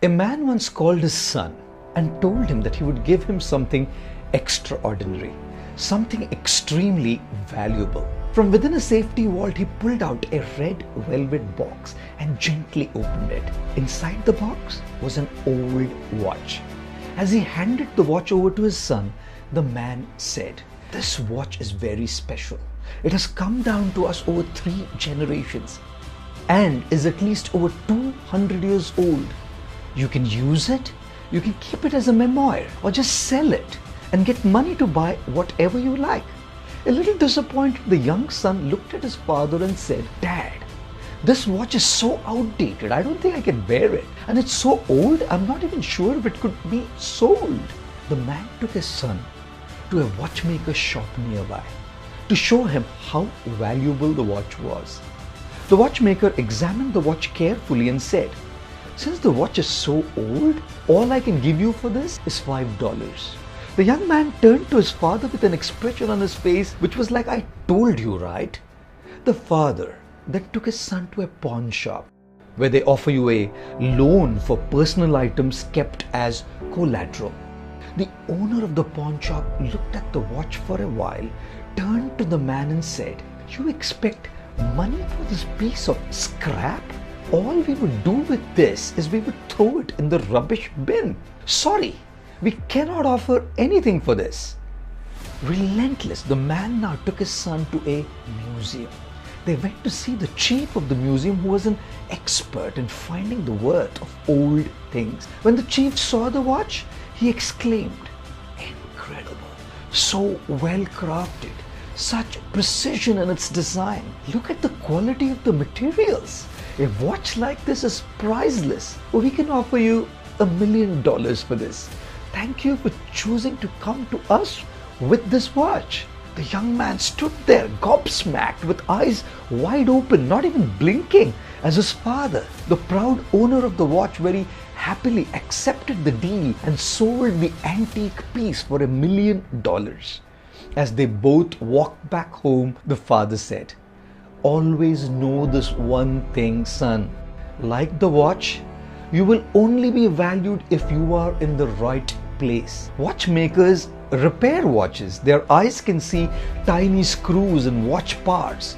A man once called his son and told him that he would give him something extraordinary, something extremely valuable. From within a safety vault, he pulled out a red velvet box and gently opened it. Inside the box was an old watch. As he handed the watch over to his son, the man said, "This watch is very special. It has come down to us over 3 generations and is at least over 200 years old. You can use it, you can keep it as a memoir, or just sell it and get money to buy whatever you like." A little disappointed, the young son looked at his father and said, "Dad, this watch is so outdated. I don't think I can wear it. And it's so old, I'm not even sure if it could be sold." The man took his son to a watchmaker's shop nearby to show him how valuable the watch was. The watchmaker examined the watch carefully and said, "Since the watch is so old, all I can give you for this is $5. The young man turned to his father with an expression on his face which was like, "I told you, right?" The father then took his son to a pawn shop where they offer you a loan for personal items kept as collateral. The owner of the pawn shop looked at the watch for a while, turned to the man and said, "You expect money for this piece of scrap? All we would do with this is we would throw it in the rubbish bin. Sorry, we cannot offer anything for this." Relentless, the man now took his son to a museum. They went to see the chief of the museum, who was an expert in finding the worth of old things. When the chief saw the watch, he exclaimed, "Incredible, so well crafted, such precision in its design. Look at the quality of the materials. A watch like this is priceless. We can offer you $1 million for this. Thank you for choosing to come to us with this watch." The young man stood there gobsmacked with eyes wide open, not even blinking, as his father, the proud owner of the watch, very happily accepted the deal and sold the antique piece for $1 million. As they both walked back home, the father said, "Always know this one thing, son. Like the watch, you will only be valued if you are in the right place. Watchmakers repair watches. Their eyes can see tiny screws and watch parts,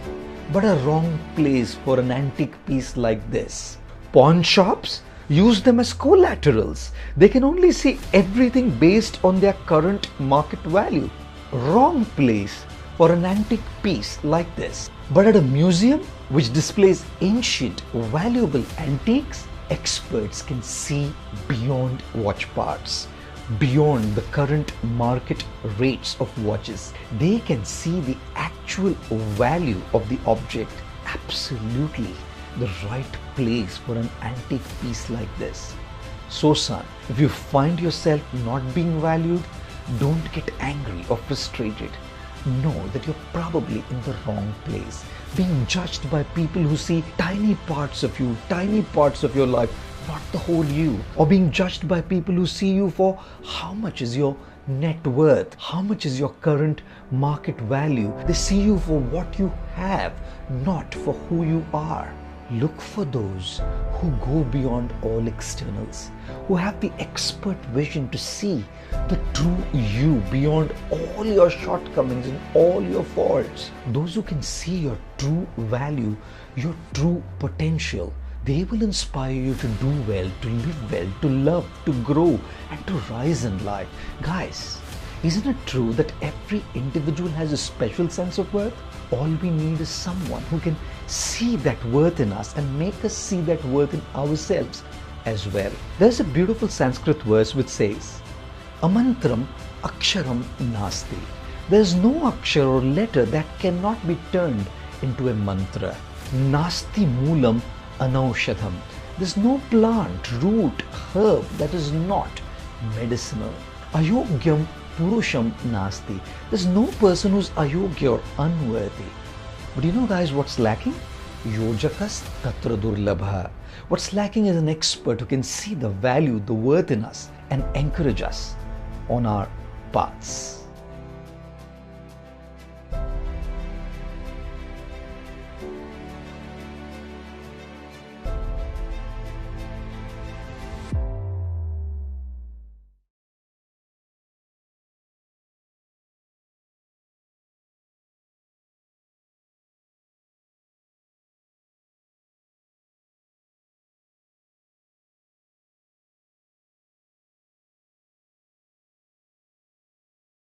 but a wrong place for an antique piece like this. Pawn shops use them as collaterals. They can only see everything based on their current market value. Wrong place for an antique piece like this. But at a museum which displays ancient, valuable antiques, experts can see beyond watch parts, beyond the current market rates of watches. They can see the actual value of the object. Absolutely the right place for an antique piece like this. So son, if you find yourself not being valued, don't get angry or frustrated. Know that you're probably in the wrong place, being judged by people who see tiny parts of you, tiny parts of your life, not the whole you, or being judged by people who see you for how much is your net worth, how much is your current market value. They see you for what you have, not for who you are. Look for those who go beyond all externals, who have the expert vision to see the true you beyond all your shortcomings and all your faults. Those who can see your true value, your true potential. They will inspire you to do well, to live well, to love, to grow, and to rise in life. Guys, isn't it true that every individual has a special sense of worth? All we need is someone who can see that worth in us and make us see that worth in ourselves as well. There's a beautiful Sanskrit verse which says, "Amantram aksharam nasti." There's no akshar or letter that cannot be turned into a mantra. Nasti moolam anaushadham. There's no plant, root, herb that is not medicinal. Ayogyam purusham nasti. There's no person who's ayogya or unworthy. But you know guys what's lacking? Yojakas tatra durlabha. What's lacking is an expert who can see the value, the worth in us and encourage us on our paths.